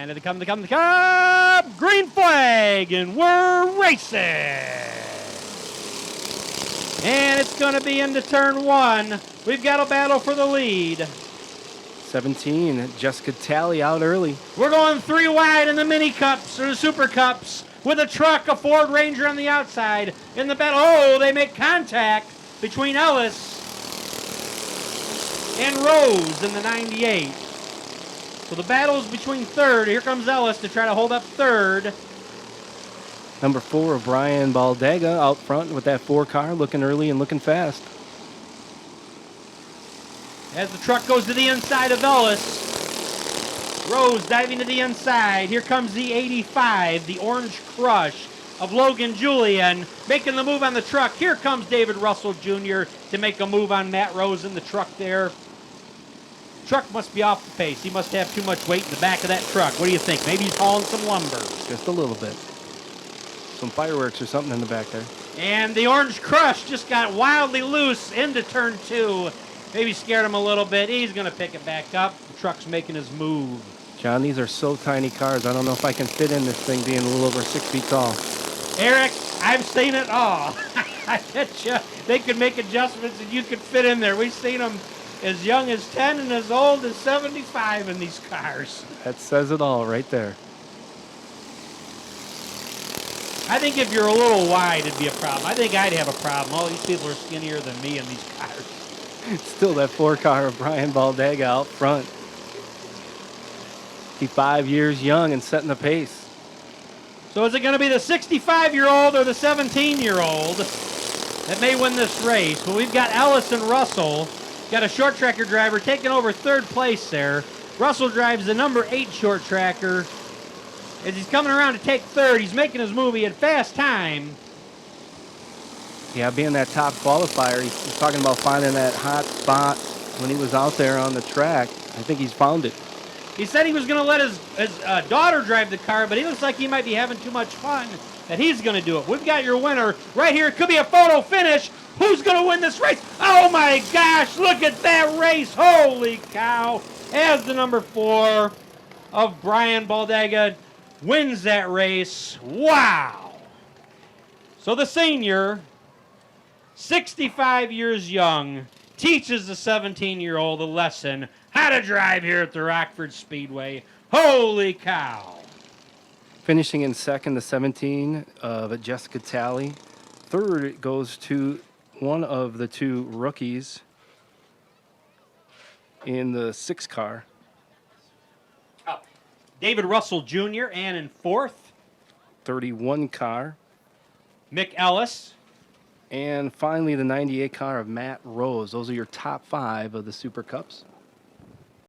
And they come. Green flag, and we're racing. And it's going to be into turn 1. We've got a battle for the lead. 17, Jessica Talley out early. We're going 3 wide in the mini cups or the super cups with a truck, a Ford Ranger on the outside. In the battle, oh, they make contact between Ellis and Rose in the 98. So the battle's between third. Here comes Ellis to try to hold up third. Number 4, Brian Baldega out front with that 4 car, looking early and looking fast. As the truck goes to the inside of Ellis, Rose diving to the inside. Here comes the 85, the Orange Crush of Logan Julian, making the move on the truck. Here comes David Russell Jr. to make a move on Matt Rose in the truck there. Truck must be off the pace. He must have too much weight in the back of that truck. What do you think? Maybe he's hauling some lumber. Just a little bit. Some fireworks or something in the back there. And the Orange Crush just got wildly loose into turn 2. Maybe scared him a little bit. He's going to pick it back up. The truck's making his move. John, these are so tiny cars. I don't know if I can fit in this thing being a little over 6 feet tall. Eric, I've seen it all. I bet you they could make adjustments and you could fit in there. We've seen them as young as 10 and as old as 75 in these cars. That says it all right there. I think if you're a little wide, it'd be a problem. I think I'd have a problem. All these people are skinnier than me in these cars. Still that 4 car of Brian Baldega out front. He's 5 years young and setting the pace. So is it going to be the 65-year-old or the 17-year-old that may win this race? Well, we've got Ellis and Russell. Got a short tracker driver taking over third place there. Russell drives the number 8 short tracker. As he's coming around to take third, he's making his move. He had fast time. Yeah, being that top qualifier, he's talking about finding that hot spot when he was out there on the track. I think he's found it. He said he was going to let his daughter drive the car, but he looks like he might be having too much fun, that he's going to do it. We've got your winner right here. It could be a photo finish. Who's going to win this race? Oh, my gosh, look at that race. Holy cow. As the number 4 of Brian Baldega wins that race. Wow. So the senior, 65 years young, teaches the 17-year-old a lesson how to drive here at the Rockford Speedway. Holy cow. Finishing in second, the 17 of Jessica Talley. Third, it goes to one of the 2 rookies in the 6 car. David Russell Jr. and in 4th, 31 car. Mick Ellis. And finally, the 98 car of Matt Rose. Those are your top 5 of the Super Cups.